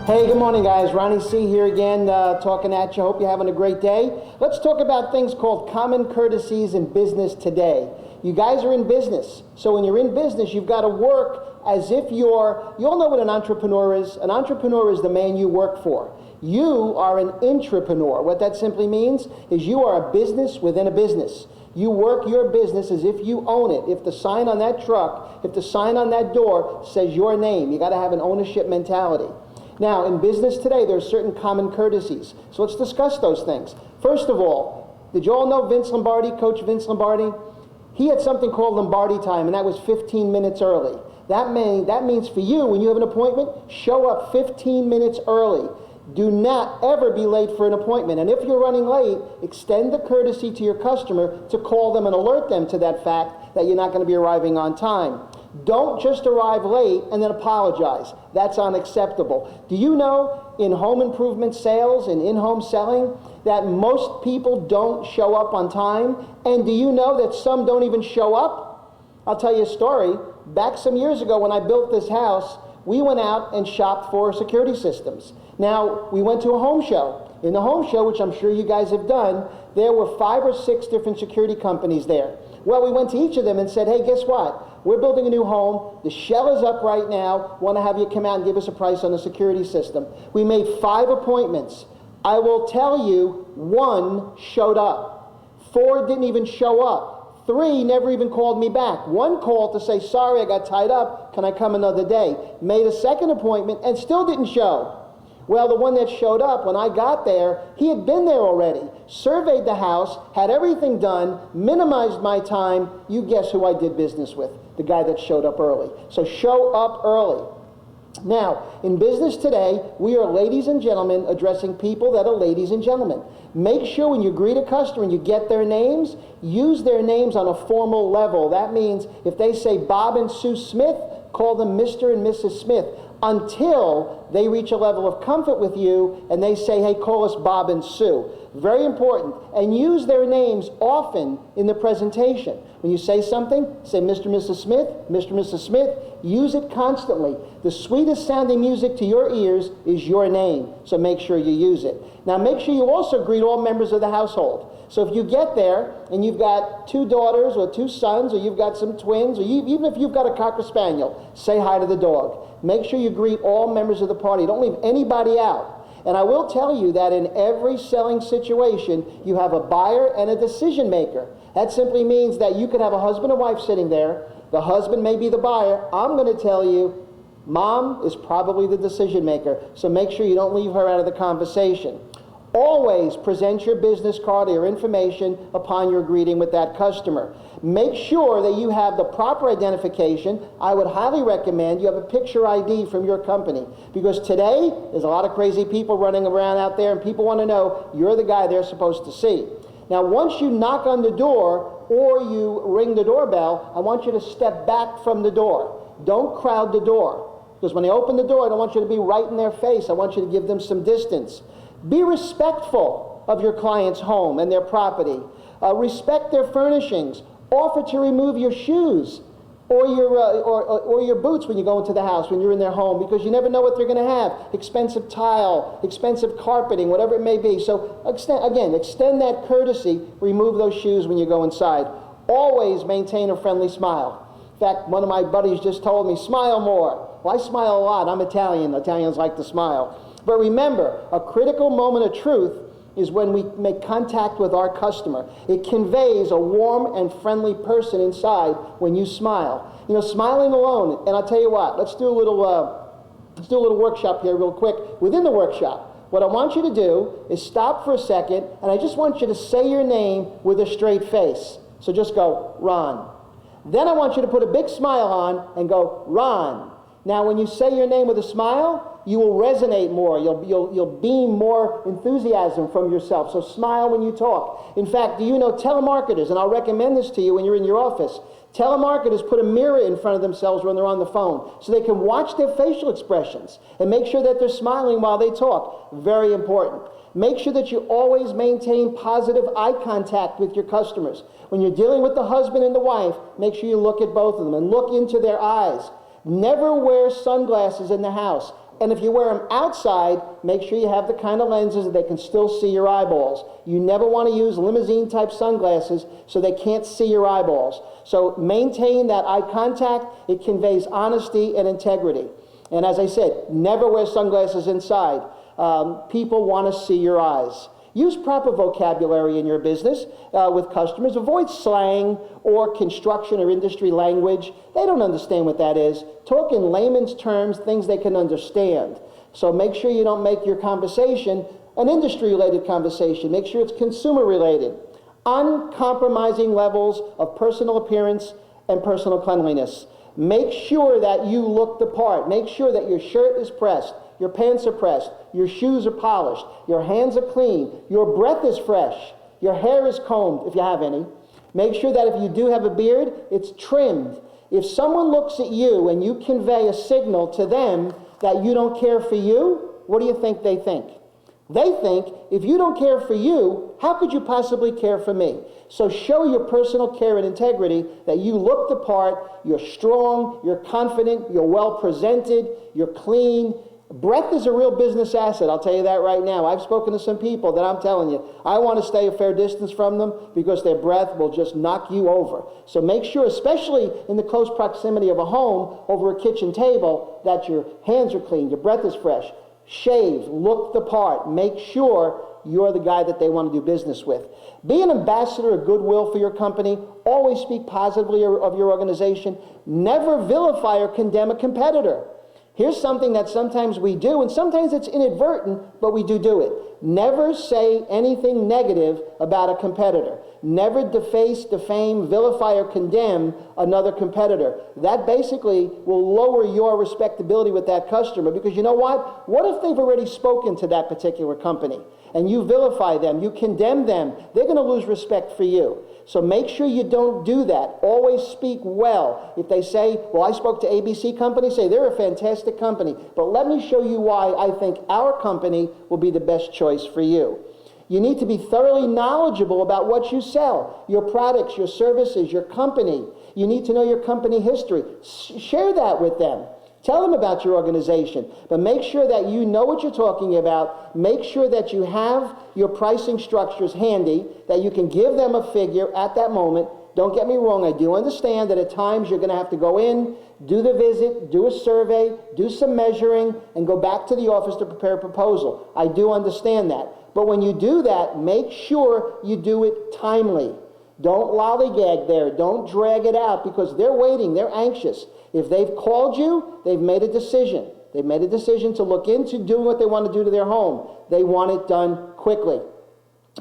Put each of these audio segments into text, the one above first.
Hey, good morning, guys. Ronnie C. here again, talking at you. Hope you're having a great day. Let's talk about things called common courtesies in business today. You guys are in business, so when you're in business, you've got to work as if you all know what an entrepreneur is. An entrepreneur is the man you work for. You are an intrapreneur. What that simply means is you are a business within a business. You work your business as if you own it. If the sign on that truck, if the sign on that door says your name, you got to have an ownership mentality. Now, in business today, there are certain common courtesies. So let's discuss those things. First of all, did you all know Vince Lombardi, Coach Vince Lombardi? He had something called Lombardi time, and that was 15 minutes early. That means for you, when you have an appointment, show up 15 minutes early. Do not ever be late for an appointment. And if you're running late, extend the courtesy to your customer to call them and alert them to that fact that you're not going to be arriving on time. Don't just arrive late and then apologize. That's unacceptable. Do you know in home improvement sales and in-home selling that most people don't show up on time? And do you know that some don't even show up? I'll tell you a story. Back some years ago when I built this house, we went out and shopped for security systems. Now, we went to a home show. In the home show, which I'm sure you guys have done, there were 5 or 6 different security companies there. Well, we went to each of them and said, hey, guess what? We're building a new home. The shell is up right now. Want to have you come out and give us a price on the security system. We made 5 appointments. I will tell you, 1 showed up. 4 didn't even show up. 3 never even called me back. 1 called to say, sorry, I got tied up. Can I come another day? Made a 2nd appointment and still didn't show. Well, the one that showed up, when I got there, he had been there already, surveyed the house, had everything done, minimized my time. You guess who I did business with? The guy that showed up early. So show up early. Now, in business today, we are ladies and gentlemen addressing people that are ladies and gentlemen. Make sure when you greet a customer and you get their names, use their names on a formal level. That means if they say Bob and Sue Smith, call them Mr. and Mrs. Smith, until they reach a level of comfort with you and they say, hey, call us Bob and Sue. Very important. And use their names often in the presentation. When you say something, say Mr. and Mrs. Smith, Mr. and Mrs. Smith. Use it constantly. The sweetest sounding music to your ears is your name, so make sure you use it. Now make sure you also greet all members of the household. So if you get there and you've got 2 daughters or 2 sons, or you've got some twins, or even if you've got a Cocker Spaniel, say hi to the dog. Make sure you greet all members of the party. Don't leave anybody out. And I will tell you that in every selling situation, you have a buyer and a decision maker. That simply means that you could have a husband and wife sitting there. The husband may be the buyer. I'm going to tell you, mom is probably the decision maker. So make sure you don't leave her out of the conversation. Always present your business card or your information upon your greeting with that customer. Make sure that you have the proper identification. I would highly recommend you have a picture ID from your company, because today there's a lot of crazy people running around out there and people want to know you're the guy they're supposed to see. Now, once you knock on the door or you ring the doorbell, I want you to step back from the door. Don't crowd the door, because when they open the door, I don't want you to be right in their face. I want you to give them some distance. Be respectful of your client's home and their property. Respect their furnishings. Offer to remove your shoes or your boots when you go into the house, when you're in their home, because you never know what they're going to have. Expensive tile, expensive carpeting, whatever it may be. So extend that courtesy. Remove those shoes when you go inside. Always maintain a friendly smile. In fact, one of my buddies just told me, smile more. Well, I smile a lot. I'm Italian. Italians like to smile. But remember, a critical moment of truth is when we make contact with our customer. It conveys a warm and friendly person inside when you smile. You know, smiling alone, and I'll tell you what, let's do a little workshop here real quick. Within the workshop, what I want you to do is stop for a second, and I just want you to say your name with a straight face. So just go, Ron. Then I want you to put a big smile on and go, Ron. Now, when you say your name with a smile, you will resonate more. You'll beam more enthusiasm from yourself. So smile when you talk. In fact, do you know telemarketers, and I'll recommend this to you when you're in your office, telemarketers put a mirror in front of themselves when they're on the phone so they can watch their facial expressions and make sure that they're smiling while they talk. Very important. Make sure that you always maintain positive eye contact with your customers. When you're dealing with the husband and the wife, make sure you look at both of them and look into their eyes. Never wear sunglasses in the house. And if you wear them outside, make sure you have the kind of lenses that they can still see your eyeballs. You never want to use limousine-type sunglasses so they can't see your eyeballs. So maintain that eye contact. It conveys honesty and integrity. And as I said, never wear sunglasses inside. People want to see your eyes. Use proper vocabulary in your business with customers. Avoid slang or construction or industry language. They don't understand what that is. Talk in layman's terms, things they can understand. So make sure you don't make your conversation an industry-related conversation. Make sure it's consumer-related. Uncompromising levels of personal appearance and personal cleanliness. Make sure that you look the part. Make sure that your shirt is pressed, your pants are pressed, your shoes are polished, your hands are clean, your breath is fresh, your hair is combed, if you have any. Make sure that if you do have a beard, it's trimmed. If someone looks at you and you convey a signal to them that you don't care for you, what do you think they think? They think, if you don't care for you, how could you possibly care for me? So show your personal care and integrity that you look the part, you're strong, you're confident, you're well presented, you're clean. Breath is a real business asset, I'll tell you that right now. I've spoken to some people that I'm telling you, I want to stay a fair distance from them because their breath will just knock you over. So make sure, especially in the close proximity of a home, over a kitchen table, that your hands are clean, your breath is fresh. Shave, look the part, make sure you're the guy that they want to do business with. Be an ambassador of goodwill for your company. Always speak positively of your organization. Never vilify or condemn a competitor. Here's something that sometimes we do, and sometimes it's inadvertent, but we do it. Never say anything negative about a competitor. Never deface, defame, vilify, or condemn another competitor. That basically will lower your respectability with that customer, because you know what? What if they've already spoken to that particular company and you vilify them, you condemn them? They're going to lose respect for you. So make sure you don't do that. Always speak well. If they say, well, I spoke to ABC company, say they're a fantastic company, but let me show you why I think our company will be the best choice for you. You need to be thoroughly knowledgeable about what you sell, your products, your services, your company. You need to know your company history. Share that with them. Tell them about your organization, but make sure that you know what you're talking about. Make sure that you have your pricing structures handy, that you can give them a figure at that moment. Don't get me wrong, I do understand that at times you're going to have to go in, do the visit, do a survey, do some measuring, and go back to the office to prepare a proposal. I do understand that. But when you do that, make sure you do it timely. Don't lollygag there. Don't drag it out, because they're waiting. They're anxious. If they've called you, they've made a decision. They've made a decision to look into doing what they want to do to their home. They want it done quickly.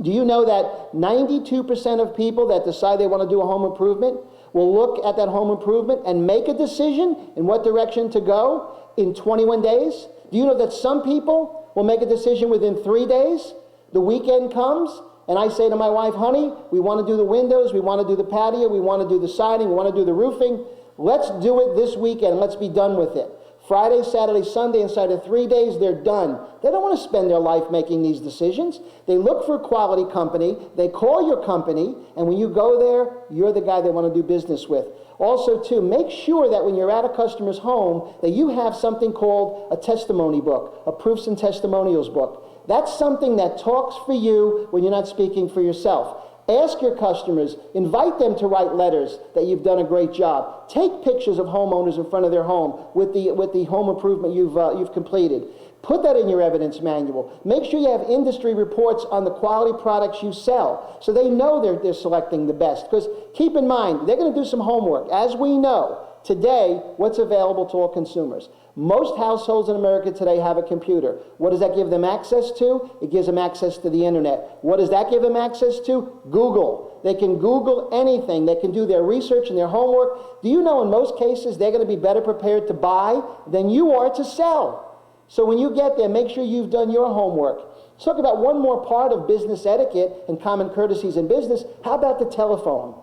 Do you know that 92% of people that decide they want to do a home improvement will look at that home improvement and make a decision in what direction to go in 21 days? Do you know that some people will make a decision within 3 days? The weekend comes, and I say to my wife, honey, we want to do the windows, we want to do the patio, we want to do the siding, we want to do the roofing. Let's do it this weekend. Let's be done with it. Friday, Saturday, Sunday, inside of 3 days, they're done. They don't want to spend their life making these decisions. They look for a quality company. They call your company, and when you go there, you're the guy they want to do business with. Also, too, make sure that when you're at a customer's home, that you have something called a testimony book, a proofs and testimonials book. That's something that talks for you when you're not speaking for yourself. Ask your customers, invite them to write letters that you've done a great job. Take pictures of homeowners in front of their home with the home improvement you've completed. Put that in your evidence manual. Make sure you have industry reports on the quality products you sell, so they know they're selecting the best. Because keep in mind, they're going to do some homework. As we know, today, what's available to all consumers? Most households in America today have a computer. What does that give them access to? It gives them access to the internet. What does that give them access to? Google. They can Google anything. They can do their research and their homework. Do you know in most cases they're going to be better prepared to buy than you are to sell? So when you get there, make sure you've done your homework. Let's talk about one more part of business etiquette and common courtesies in business. How about the telephone?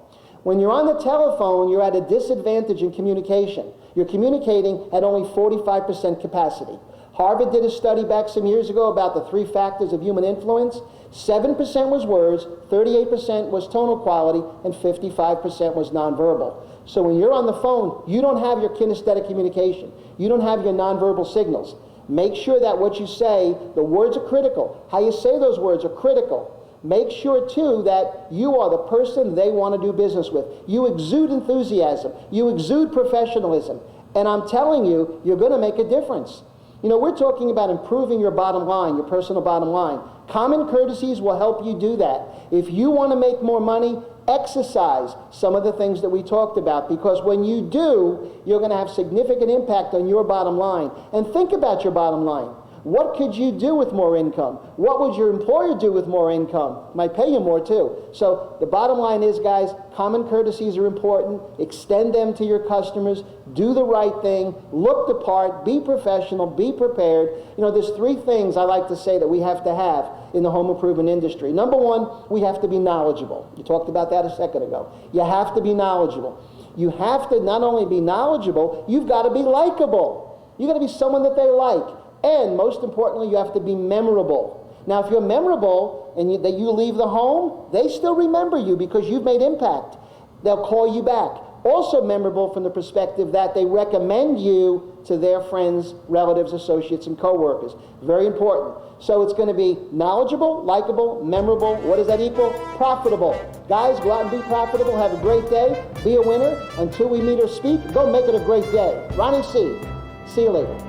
When you're on the telephone, you're at a disadvantage in communication. You're communicating at only 45% capacity. Harvard did a study back some years ago about the 3 factors of human influence. 7% was words, 38% was tonal quality, and 55% was nonverbal. So when you're on the phone, you don't have your kinesthetic communication. You don't have your nonverbal signals. Make sure that what you say, the words are critical. How you say those words are critical. Make sure, too, that you are the person they want to do business with. You exude enthusiasm. You exude professionalism. And I'm telling you, you're going to make a difference. You know, we're talking about improving your bottom line, your personal bottom line. Common Courtesies will help you do that. If you want to make more money, exercise some of the things that we talked about, because when you do, you're going to have significant impact on your bottom line. And think about your bottom line. What could you do with more income? What would your employer do with more income? Might pay you more too. So the bottom line is, guys, common courtesies are important. Extend them to your customers. Do the right thing. Look the part. Be professional. Be prepared. You know, there's 3 things I like to say that we have to have in the home improvement industry. Number 1, we have to be knowledgeable. You talked about that a second ago. You have to be knowledgeable. You have to not only be knowledgeable, you've got to be likable. You've got to be someone that they like. And most importantly, you have to be memorable. Now, if you're memorable and that you leave the home, they still remember you because you've made impact. They'll call you back. Also memorable from the perspective that they recommend you to their friends, relatives, associates, and coworkers. Very important. So it's going to be knowledgeable, likable, memorable. What does that equal? Profitable. Guys, go out and be profitable. Have a great day. Be a winner. Until we meet or speak, go make it a great day. Ronnie C. See you later.